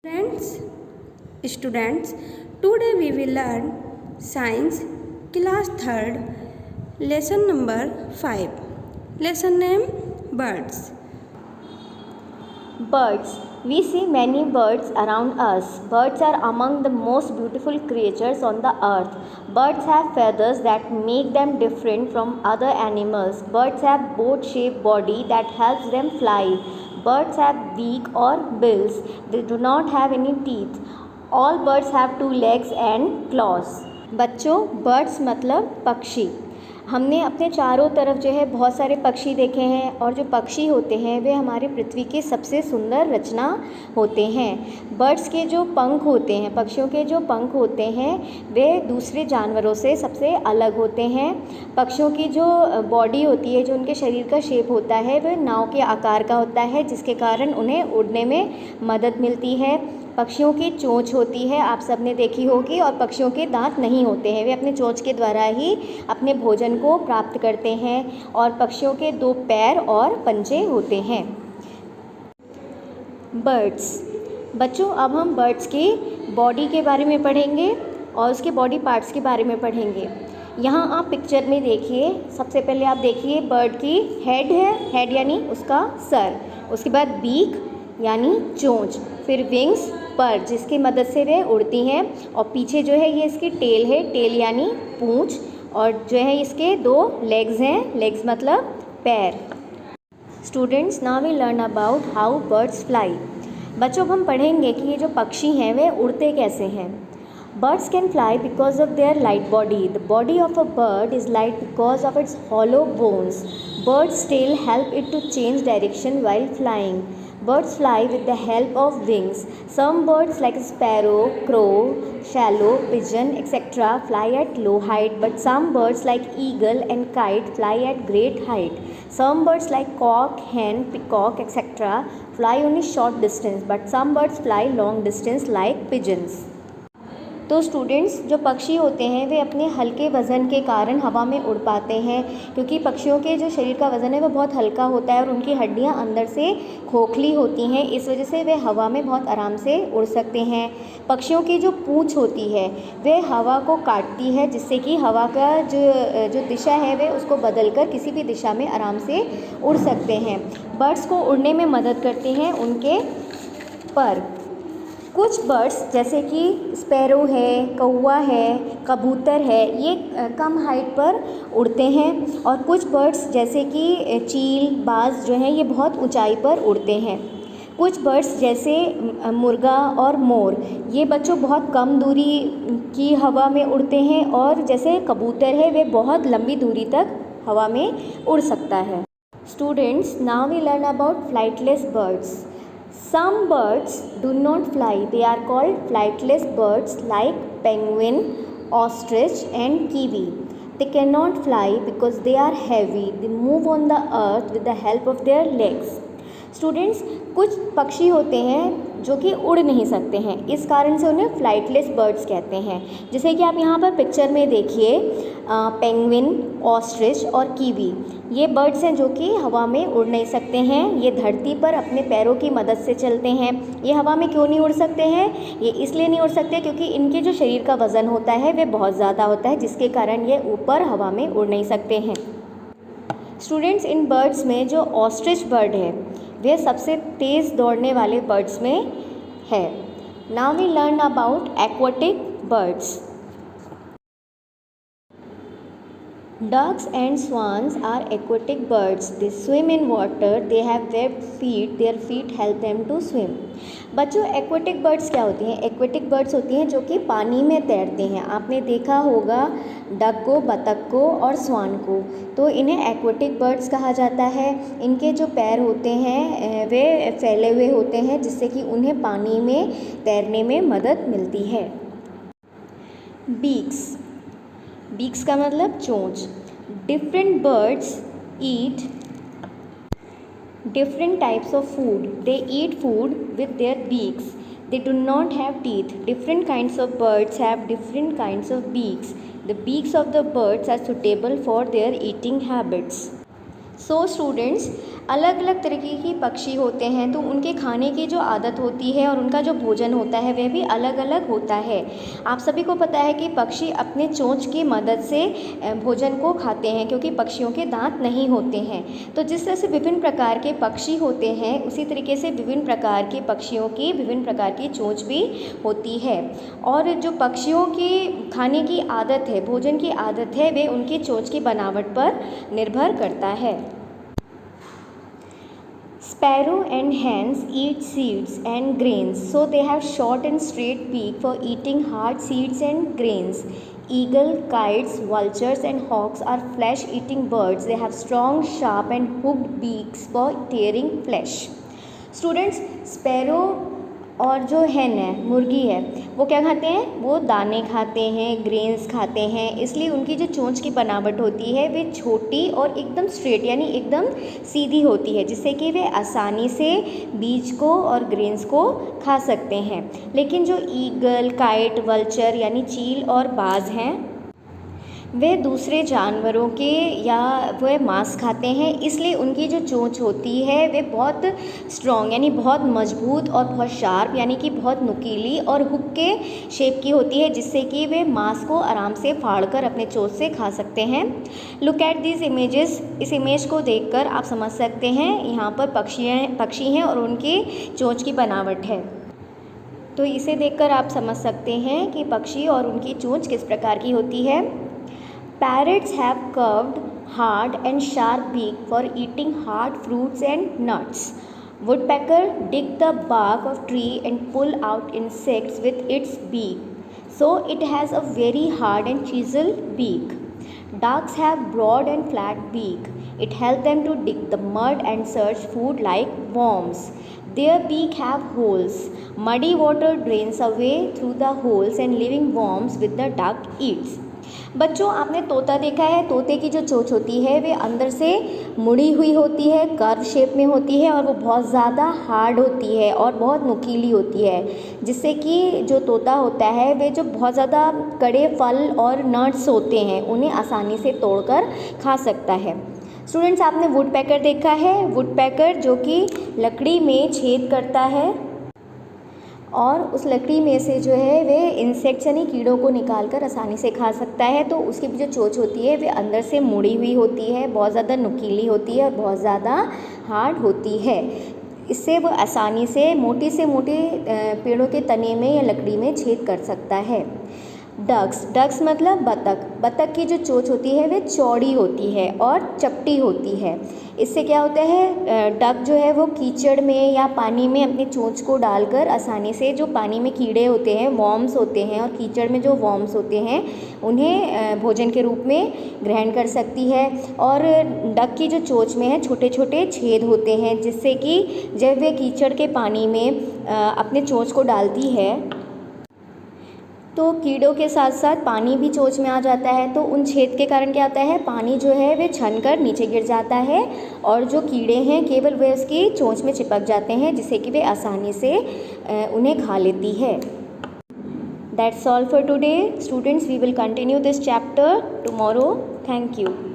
Friends, students, today we will learn Science Class 3rd, lesson number 5. Lesson name Birds. Birds. We see many birds around us. Birds are among the most beautiful creatures on the earth. Birds have feathers that make them different from other animals. Birds have boat-shaped body that helps them fly. Birds have beak or bills. They do not have any teeth. All birds have two legs and claws. बच्चों, birds मतलब पक्षी। हमने अपने चारों तरफ जो है बहुत सारे पक्षी देखे हैं और जो पक्षी होते हैं वे हमारे पृथ्वी के सबसे सुंदर रचना होते हैं। बर्ड्स के जो पंख होते हैं, पक्षियों के जो पंख होते हैं वे दूसरे जानवरों से सबसे अलग होते हैं। पक्षियों की जो बॉडी होती है, जो उनके शरीर का शेप होता है, वह नाव के आकार का होता है, जिसके कारण उन्हें उड़ने में मदद मिलती है। पक्षियों की चोंच होती है, आप सबने देखी होगी, और पक्षियों के दांत नहीं होते हैं। वे अपने चोंच के द्वारा ही अपने भोजन को प्राप्त करते हैं। और पक्षियों के 2 पैर और पंजे होते हैं। बर्ड्स। बच्चों, अब हम बर्ड्स की बॉडी के बारे में पढ़ेंगे और उसके बॉडी पार्ट्स के बारे में पढ़ेंगे। यहाँ आप पिक्चर में देखिए, सबसे पहले आप देखिए बर्ड की हेड है, हेड यानी उसका सर, उसके बाद बीक यानी चोंच, फिर विंग्स पर जिसकी मदद से वे उड़ती हैं, और पीछे जो है ये इसकी टेल है, टेल यानी पूंछ, और जो है इसके 2 लेग्स हैं, लेग्स मतलब पैर। Students, now we learn about how birds fly. बच्चों, हम पढ़ेंगे कि ये जो पक्षी हैं वे उड़ते कैसे हैं। Birds can fly because of their light body. The body of a bird is light because of its hollow bones. Bird's tail help it to change direction while flying. Birds fly with the help of wings. Some birds like sparrow, crow, swallow, pigeon, etc. fly at low height, but some birds like eagle and kite fly at great height. Some birds like cock, hen, peacock, etc. fly only short distance, but some birds fly long distance like pigeons. तो students, जो पक्षी होते हैं वे अपने हल्के वज़न के कारण हवा में उड़ पाते हैं, क्योंकि पक्षियों के जो शरीर का वज़न है वो बहुत हल्का होता है और उनकी हड्डियां अंदर से खोखली होती हैं। इस वजह से वे हवा में बहुत आराम से उड़ सकते हैं। पक्षियों की जो पूँछ होती है वे हवा को काटती है, जिससे कि हवा का जो दिशा है वे उसको बदलकर किसी भी दिशा में आराम से उड़ सकते हैं। बर्ड्स को उड़ने में मदद करते हैं उनके पर। कुछ बर्ड्स जैसे कि स्पैरो है, कौवा है, कबूतर है, ये कम हाइट पर उड़ते हैं, और कुछ बर्ड्स जैसे कि चील, बाज जो हैं ये बहुत ऊंचाई पर उड़ते हैं। कुछ बर्ड्स जैसे मुर्गा और मोर, ये बच्चों बहुत कम दूरी की हवा में उड़ते हैं, और जैसे कबूतर है वे बहुत लंबी दूरी तक हवा में उड़ सकता है। Students, now we learn about flightless birds. Some birds do not fly. They are called flightless birds like penguin, ostrich and kiwi. They cannot fly because they are heavy. They move on the earth with the help of their legs. Students, कुछ पक्षी होते हैं जो कि उड़ नहीं सकते हैं, इस कारण से उन्हें फ्लाइटलेस बर्ड्स कहते हैं। जैसे कि आप यहाँ पर पिक्चर में देखिए, पेंगुइन, ऑस्ट्रिच और कीवी, ये बर्ड्स हैं जो कि हवा में उड़ नहीं सकते हैं। ये धरती पर अपने पैरों की मदद से चलते हैं। ये हवा में क्यों नहीं उड़ सकते हैं? ये इसलिए नहीं उड़ सकते क्योंकि इनके जो शरीर का वज़न होता है वे बहुत ज़्यादा होता है, जिसके कारण ये ऊपर हवा में उड़ नहीं सकते हैं। स्टूडेंट्स, इन बर्ड्स में जो ऑस्ट्रिच बर्ड है वे सबसे तेज़ दौड़ने वाले बर्ड्स में है। Now we learn about aquatic birds. Ducks and swans are aquatic birds. They swim in water. They have webbed feet. Their feet help them to swim. बच्चों, एक्वाटिक बर्ड्स क्या होती हैं? एक्वाटिक बर्ड्स होती हैं जो कि पानी में तैरते हैं। आपने देखा होगा डक को, बतख को और स्वान को, तो इन्हें एक्वाटिक बर्ड्स कहा जाता है। इनके जो पैर होते हैं वे फैले हुए होते हैं, जिससे कि उन्हें पानी में तैरने में मदद मिलती है। बीक्स। बीक्स का मतलब चोंच। Different birds eat different types of food. They eat food with their beaks. They do not have teeth. Different kinds of birds have different kinds of beaks. The beaks of the birds are suitable for their eating habits. So students, अलग अलग तरीके की पक्षी होते हैं, तो उनके खाने की जो आदत होती है और उनका जो भोजन होता है वह भी अलग अलग होता है। आप सभी को पता है कि पक्षी अपने चोंच की मदद से भोजन को खाते हैं, क्योंकि पक्षियों के दांत नहीं होते हैं। तो जिस तरह से विभिन्न प्रकार के पक्षी होते हैं, उसी तरीके से विभिन्न प्रकार के पक्षियों की विभिन्न प्रकार की चोंच भी होती है। और जो पक्षियों की खाने की आदत है, भोजन की आदत है, वे उनकी चोंच की बनावट पर निर्भर करता है। Sparrow and hens eat seeds and grains, so they have short and straight beak for eating hard seeds and grains. Eagle, kites, vultures and hawks are flesh-eating birds. They have strong, sharp and hooked beaks for tearing flesh. Students, sparrow और जो hen है, मुर्गी है, वो क्या खाते हैं? वो दाने खाते हैं, ग्रेन्स खाते हैं, इसलिए उनकी जो चोंच की बनावट होती है वे छोटी और एकदम स्ट्रेट यानी एकदम सीधी होती है, जिससे कि वे आसानी से बीज को और ग्रेन्स को खा सकते हैं। लेकिन जो ईगल, काइट, वल्चर यानी चील और बाज हैं, वे दूसरे जानवरों के या वह मांस खाते हैं, इसलिए उनकी जो चोंच होती है वे बहुत स्ट्रॉन्ग यानी बहुत मजबूत और बहुत शार्प यानी कि बहुत नुकीली और हुक के शेप की होती है, जिससे कि वे मांस को आराम से फाड़कर अपने चोंच से खा सकते हैं। लुक एट दिस इमेजेस, इस इमेज को देखकर आप समझ सकते हैं यहाँ पर पक्षी हैं और उनकी चोंच की बनावट है। तो इसे देखकर आप समझ सकते हैं कि पक्षी और उनकी चोंच किस प्रकार की होती है। Parrots have curved, hard and sharp beak for eating hard fruits and nuts. Woodpecker dig the bark of tree and pull out insects with its beak, so it has a very hard and chiseled beak. Ducks have broad and flat beak. It helps them to dig the mud and search food like worms. Their beak have holes. Muddy water drains away through the holes and living worms with the duck eats. बच्चों, आपने तोता देखा है। तोते की जो चोंच होती है वे अंदर से मुड़ी हुई होती है, कर्व शेप में होती है और वो बहुत ज़्यादा हार्ड होती है और बहुत नुकीली होती है, जिससे कि जो तोता होता है वे जो बहुत ज़्यादा कड़े फल और नट्स होते हैं उन्हें आसानी से तोड़कर खा सकता है। स्टूडेंट्स, आपने वुडपेकर देखा है। वुडपेकर जो कि लकड़ी में छेद करता है और उस लकड़ी में से जो है वे इंसेक्ट्स यानी कीड़ों को निकालकर आसानी से खा सकता है। तो उसकी भी जो चोंच होती है वे अंदर से मुड़ी हुई होती है, बहुत ज़्यादा नुकीली होती है और बहुत ज़्यादा हार्ड होती है। इससे वो आसानी से मोटे पेड़ों के तने में या लकड़ी में छेद कर सकता है। डक्स मतलब बतख की जो चोंच होती है वे चौड़ी होती है और चपटी होती है। इससे क्या होता है, डक जो है वो कीचड़ में या पानी में अपनी चोंच को डालकर आसानी से जो पानी में कीड़े होते हैं, वॉर्म्स होते हैं और कीचड़ में जो वॉर्म्स होते हैं उन्हें भोजन के रूप में ग्रहण कर सकती है। और डक की जो चोंच में है छोटे छोटे छेद होते हैं, जिससे कि जब वे कीचड़ के पानी में अपने चोंच को डालती है तो कीड़ों के साथ साथ पानी भी चोंच में आ जाता है। तो उन छेद के कारण क्या होता है, पानी जो है वे छनकर नीचे गिर जाता है और जो कीड़े हैं केवल वे उसकी चोंच में चिपक जाते हैं, जिससे कि वे आसानी से उन्हें खा लेती है। That's all for today. Students, we will continue this chapter tomorrow. Thank you.